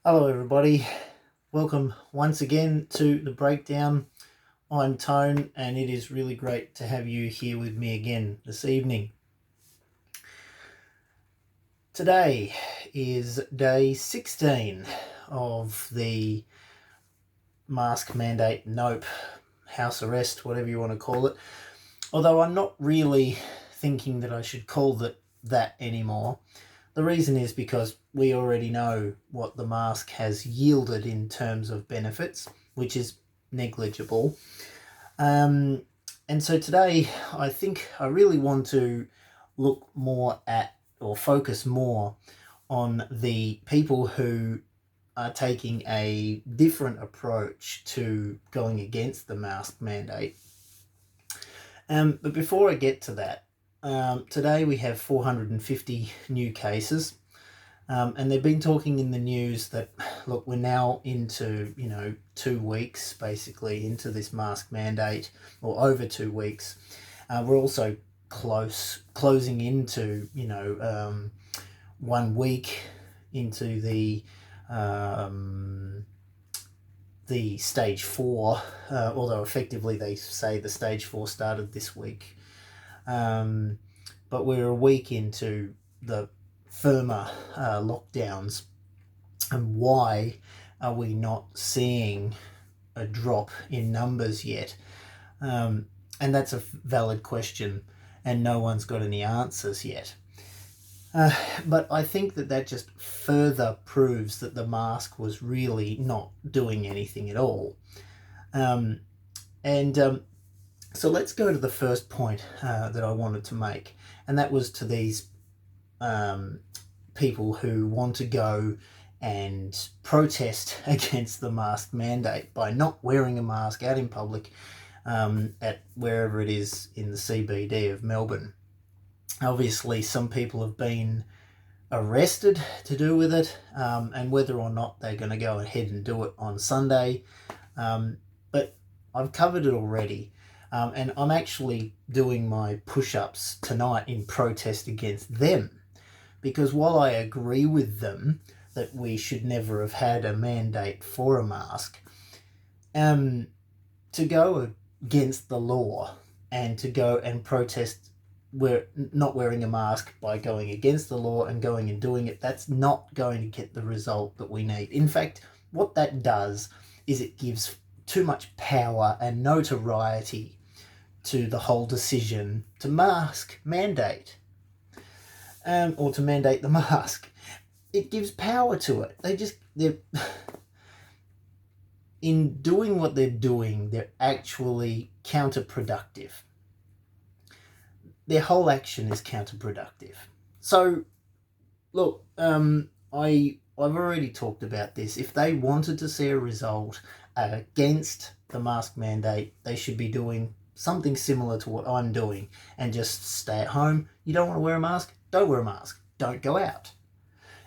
Hello, everybody. Welcome once again to the breakdown. I'm Tone, and it is really great to have you here with me again this evening. Today is day 16 of the mask mandate, nope, house arrest, whatever you want to call it. Although I'm not really thinking that I should call it that anymore. The reason is because we already know what the mask has yielded in terms of benefits, which is negligible. And so today, I think I really want to look more at or focus more on the people who are taking a different approach to going against the mask mandate. But before I get to that, today we have 450 new cases, and they've been talking in the news that, look, we're now into, 2 weeks basically into this mask mandate, or over 2 weeks. We're also closing into, 1 week into the stage 4, although effectively they say the stage 4 started this week. But we're a week into the firmer lockdowns. And why are we not seeing a drop in numbers yet? And that's a valid question, and no one's got any answers yet. But I think that just further proves that the mask was really not doing anything at all. So let's go to the first point that I wanted to make, and that was to these people who want to go and protest against the mask mandate by not wearing a mask out in public at wherever it is in the CBD of Melbourne. Obviously, some people have been arrested to do with it, and whether or not they're going to go ahead and do it on Sunday. But I've covered it already, and I'm actually doing my push-ups tonight in protest against them, because while I agree with them that we should never have had a mandate for a mask, to go against the law and to go and protest we're not wearing a mask by going against the law and going and doing it, that's not going to get the result that we need. In fact, what that does is it gives too much power and notoriety to the whole decision to mandate, or to mandate the mask. It gives power to it. They're in doing what they're doing, they're actually counterproductive. Their whole action is counterproductive. So, look, I've already talked about this. If they wanted to see a result against the mask mandate, they should be doing something similar to what I'm doing and just stay at home. You don't want to wear a mask? Don't wear a mask. Don't go out.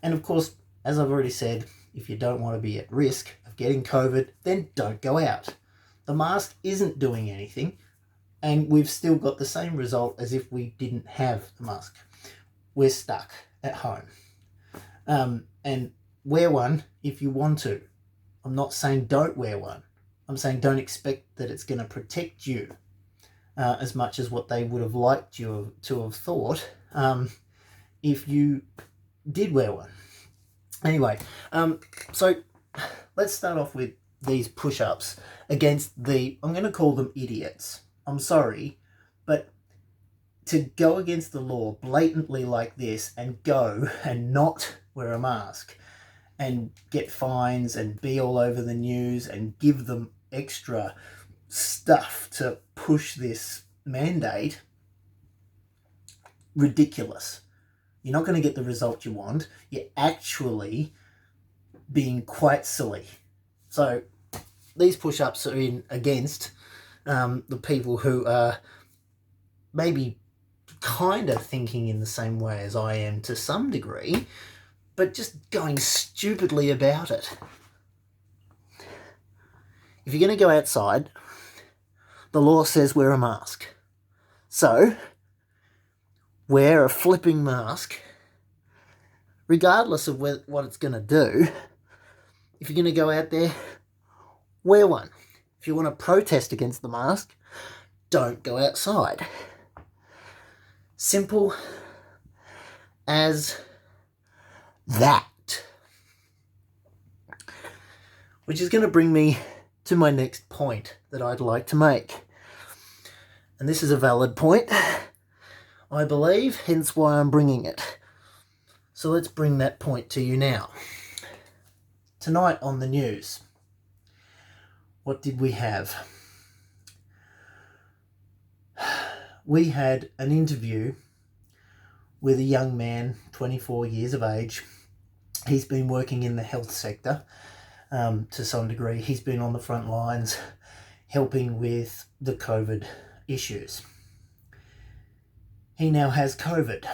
And of course, as I've already said, if you don't want to be at risk of getting COVID, then don't go out. The mask isn't doing anything, and we've still got the same result as if we didn't have the mask. We're stuck at home. And wear one if you want to. I'm not saying don't wear one. I'm saying don't expect that it's going to protect you as much as what they would have liked you to have thought if you did wear one. Anyway, so let's start off with these push-ups against I'm going to call them idiots. I'm sorry, but to go against the law blatantly like this and go and not wear a mask and get fines and be all over the news and give them extra stuff to push this mandate, ridiculous. You're not going to get the result you want. You're actually being quite silly. So these push-ups are in against the people who are maybe kind of thinking in the same way as I am to some degree, but just going stupidly about it. If you're going to go outside, the law says wear a mask. So wear a flipping mask, regardless of what it's going to do. if you're going to go out there, wear one. If you want to protest against the mask, don't go outside. Simple as that. Which is going to bring me to my next point that I'd like to make. And this is a valid point, I believe, hence why I'm bringing it. So let's bring that point to you now. Tonight on the news, what did we have? We had an interview with a young man, 24 years of age. He's been working in the health sector to some degree. He's been on the front lines helping with the COVID issues. He now has COVID.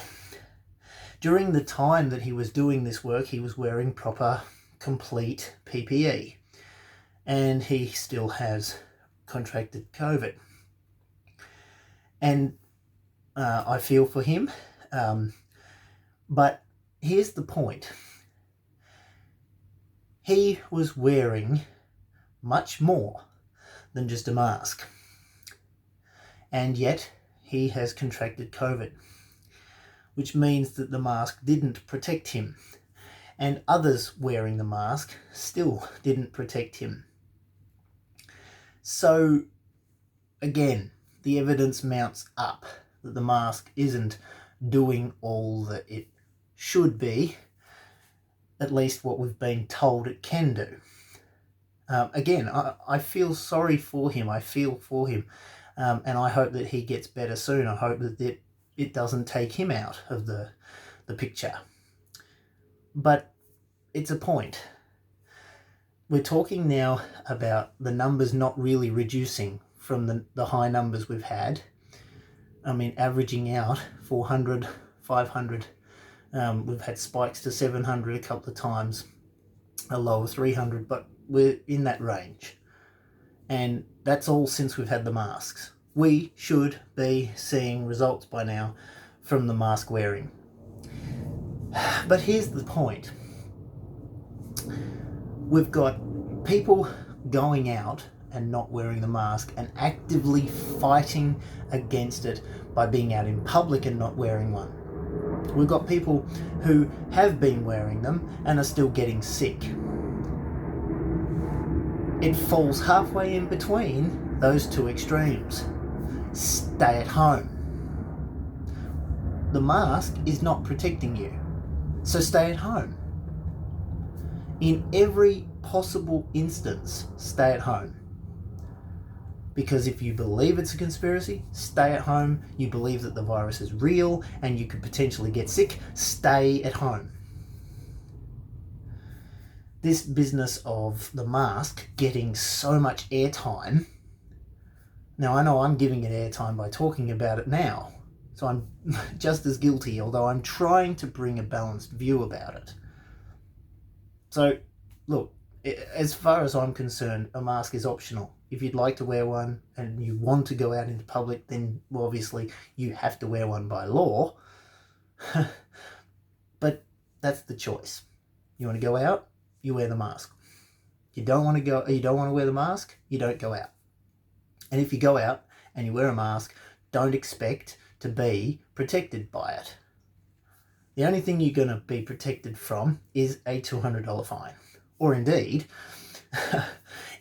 During the time that he was doing this work, he was wearing proper, complete PPE, and he still has contracted COVID. And I feel for him, but here's the point. He was wearing much more than just a mask, and yet he has contracted COVID, which means that the mask didn't protect him, and others wearing the mask still didn't protect him. So again, the evidence mounts up that the mask isn't doing all that it should be, at least what we've been told it can do. Again, I feel sorry for him. I feel for him. And I hope that he gets better soon. I hope that it doesn't take him out of the picture. But it's a point. We're talking now about the numbers not really reducing from the high numbers we've had. I mean, averaging out 400, 500. We've had spikes to 700 a couple of times, a low of 300, but we're in that range. And that's all since we've had the masks. We should be seeing results by now from the mask wearing. But here's the point. We've got people going out and not wearing the mask and actively fighting against it by being out in public and not wearing one. We've got people who have been wearing them and are still getting sick. It falls halfway in between those two extremes. Stay at home. The mask is not protecting you, so stay at home. In every possible instance, stay at home. Because if you believe it's a conspiracy, stay at home. You believe that the virus is real and you could potentially get sick, stay at home. This business of the mask getting so much airtime, now I know I'm giving it airtime by talking about it now, so I'm just as guilty, although I'm trying to bring a balanced view about it. So, look, as far as I'm concerned, a mask is optional. If you'd like to wear one and you want to go out into public, then obviously you have to wear one by law. But that's the choice. You want to go out, you wear the mask. You don't want to wear the mask, you don't go out. And if you go out and you wear a mask, don't expect to be protected by it. The only thing you're going to be protected from is a $200 fine. Or indeed,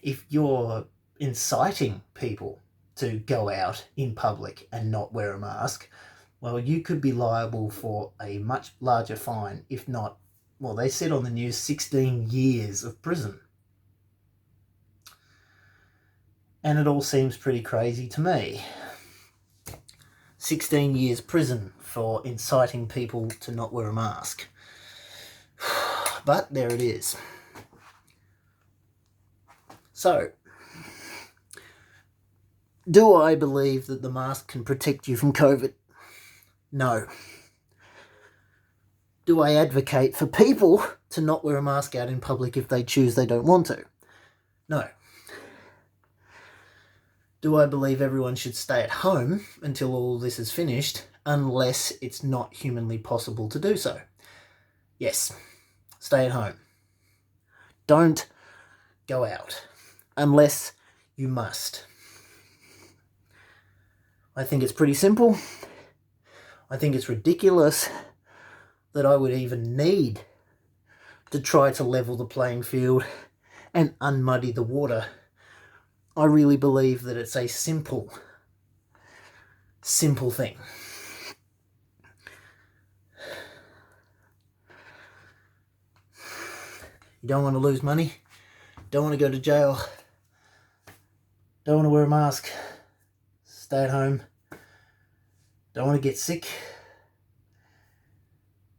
if you're inciting people to go out in public and not wear a mask, well, you could be liable for a much larger fine, if not, well, they said on the news, 16 years of prison. And it all seems pretty crazy to me. 16 years prison for inciting people to not wear a mask. But there it is. So, do I believe that the mask can protect you from COVID? No. Do I advocate for people to not wear a mask out in public if they choose they don't want to? No. Do I believe everyone should stay at home until all this is finished, unless it's not humanly possible to do so? Yes. Stay at home. Don't go out unless you must. I think it's pretty simple. I think it's ridiculous that I would even need to try to level the playing field and unmuddy the water. I really believe that it's a simple thing. You don't want to lose money, don't want to go to jail, don't want to wear a mask, stay at home, don't want to get sick,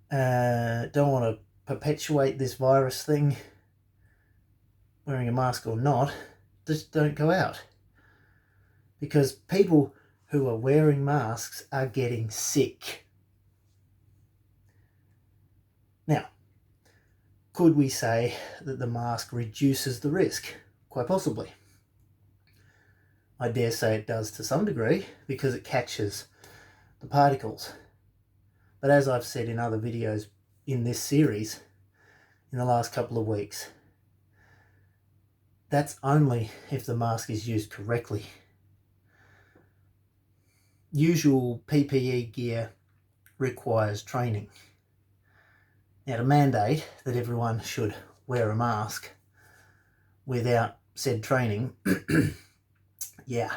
don't want to perpetuate this virus thing, wearing a mask or not, just don't go out. Because people who are wearing masks are getting sick. Now, could we say that the mask reduces the risk? Quite possibly. I dare say it does to some degree because it catches the particles. But as I've said in other videos in this series in the last couple of weeks, that's only if the mask is used correctly. Usual PPE gear requires training. Now, to mandate that everyone should wear a mask without said training, yeah.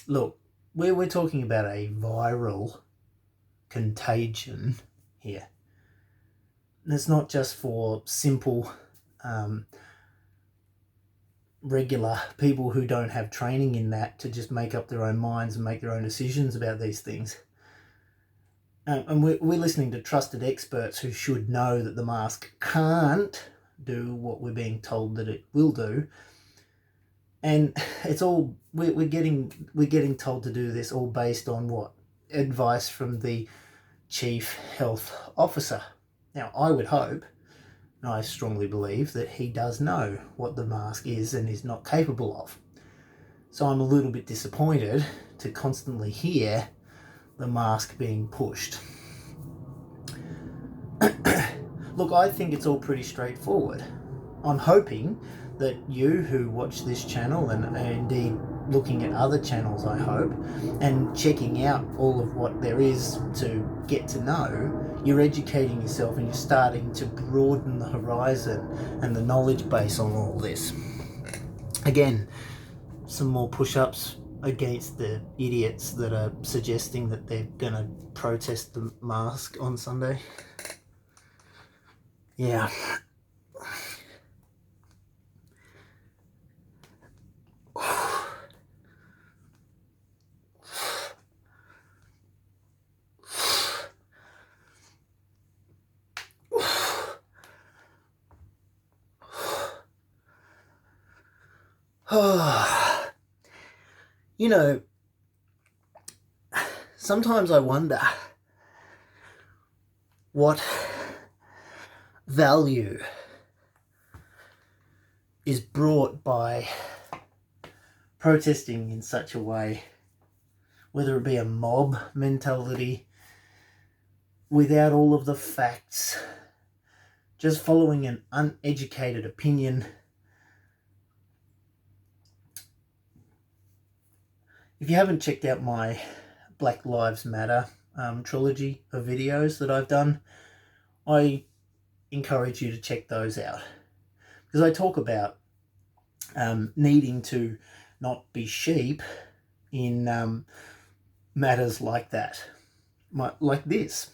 Look, we're talking about a viral contagion here. And it's not just for simple, regular people who don't have training in that to just make up their own minds and make their own decisions about these things. And we're listening to trusted experts who should know that the mask can't do what we're being told that it will do. And it's all, we're getting told to do this all based on what? Advice from the Chief Health Officer. Now, I would hope, and I strongly believe, that he does know what the mask is and is not capable of. So I'm a little bit disappointed to constantly hear the mask being pushed. Look, I think it's all pretty straightforward. I'm hoping that you who watch this channel, and indeed looking at other channels, I hope, and checking out all of what there is to get to know, you're educating yourself and you're starting to broaden the horizon and the knowledge base on all this. Again, some more push-ups against the idiots that are suggesting that they're going to protest the mask on Sunday. Yeah. You know, sometimes I wonder what value is brought by protesting in such a way, whether it be a mob mentality, without all of the facts, just following an uneducated opinion. If you haven't checked out my Black Lives Matter trilogy of videos that I've done, I encourage you to check those out. Because I talk about needing to not be sheep in matters like that, like this.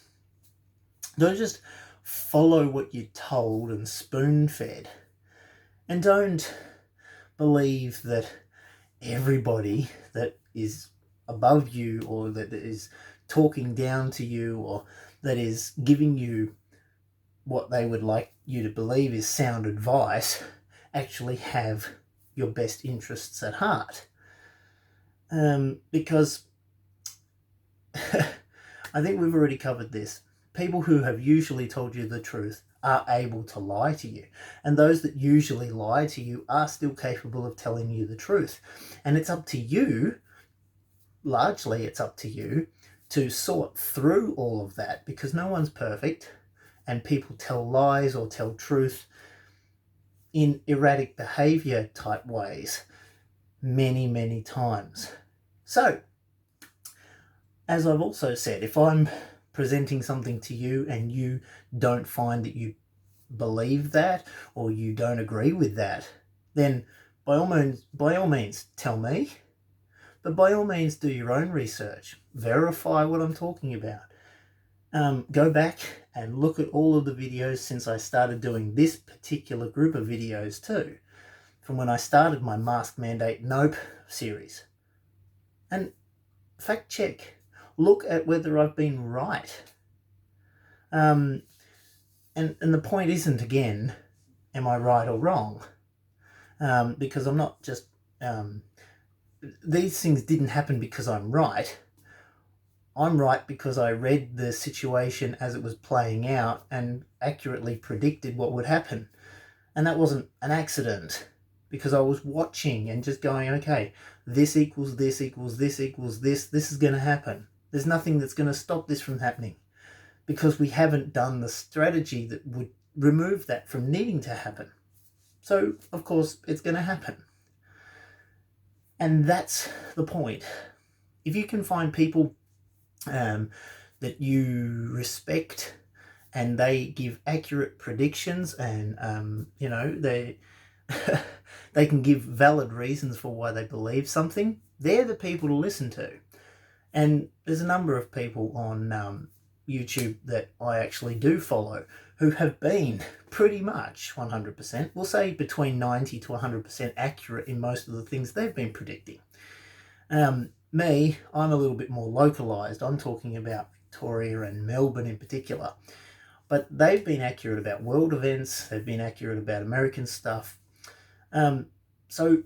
Don't just follow what you're told and spoon-fed. And don't believe that everybody that is above you, or that is talking down to you, or that is giving you what they would like you to believe is sound advice, actually have your best interests at heart. Because I think we've already covered this. People who have usually told you the truth are able to lie to you. And those that usually lie to you are still capable of telling you the truth. And it's up to you, largely it's up to you, to sort through all of that, because no one's perfect and people tell lies or tell truth in erratic behavior type ways many, many times. So, as I've also said, if I'm presenting something to you and you don't find that you believe that or you don't agree with that, then by all means tell me, but by all means do your own research, verify what I'm talking about. Go back and look at all of the videos since I started doing this particular group of videos too, from when I started my Mask Mandate Nope series, and fact check, look at whether I've been right. And the point isn't, again, am I right or wrong? Because I'm not just... these things didn't happen because I'm right. I'm right because I read the situation as it was playing out and accurately predicted what would happen. And that wasn't an accident, because I was watching and just going, okay, this equals this equals this equals this. This is going to happen. There's nothing that's going to stop this from happening, because we haven't done the strategy that would remove that from needing to happen. So, of course, it's going to happen. And that's the point. If you can find people that you respect and they give accurate predictions and, they they can give valid reasons for why they believe something, they're the people to listen to. And there's a number of people on YouTube that I actually do follow who have been pretty much 100%, we'll say between 90 to 100% accurate in most of the things they've been predicting. Me, I'm a little bit more localised. I'm talking about Victoria and Melbourne in particular. But they've been accurate about world events. They've been accurate about American stuff. So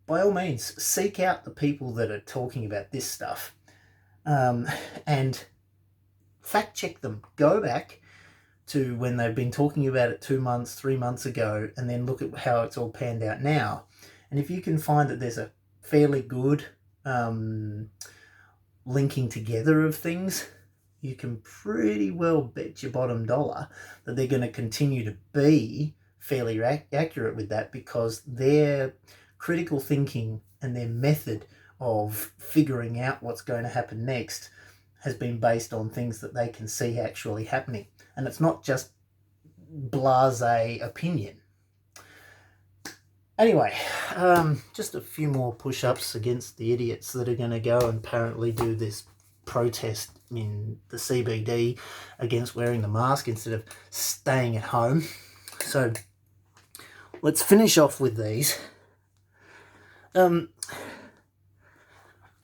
by all means, seek out the people that are talking about this stuff and fact check them. Go back to when they've been talking about it 2 months, 3 months ago, and then look at how it's all panned out now. And if you can find that there's a fairly good linking together of things, you can pretty well bet your bottom dollar that they're going to continue to be fairly accurate with that, because their critical thinking and their method of figuring out what's going to happen next has been based on things that they can see actually happening. And it's not just blasé opinion. Anyway, just a few more push-ups against the idiots that are going to go and apparently do this protest in the CBD against wearing the mask instead of staying at home. So let's finish off with these.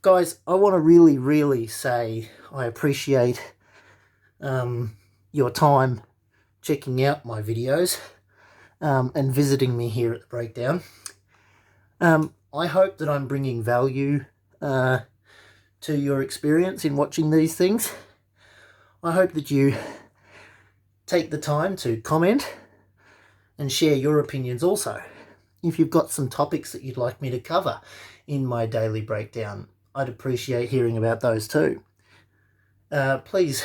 Guys, I want to really say I appreciate your time checking out my videos and visiting me here at the Breakdown. I hope that I'm bringing value to your experience in watching these things. I hope that you take the time to comment and share your opinions also. If you've got some topics that you'd like me to cover in my daily breakdown, I'd appreciate hearing about those too. Please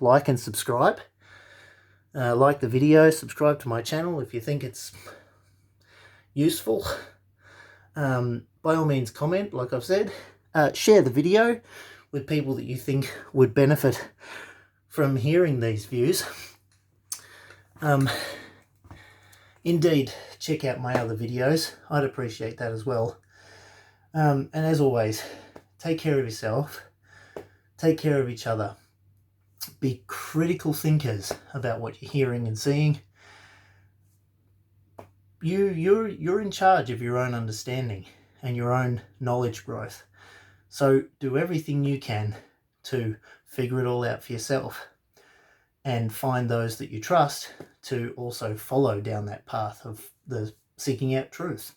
like and subscribe. Like the video, subscribe to my channel if you think it's useful. By all means comment, like I've said. Share the video with people that you think would benefit from hearing these views. Indeed, check out my other videos. I'd appreciate that as well. And as always, take care of yourself. Take care of each other. Be critical thinkers about what you're hearing and seeing. You're in charge of your own understanding and your own knowledge growth. So do everything you can to figure it all out for yourself, and find those that you trust to also follow down that path of the seeking out truth.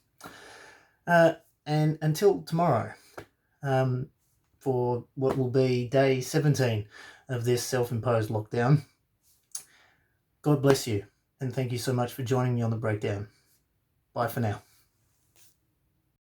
And until tomorrow, for what will be day 17 of this self-imposed lockdown, God bless you, and thank you so much for joining me on the Breakdown. Bye for now.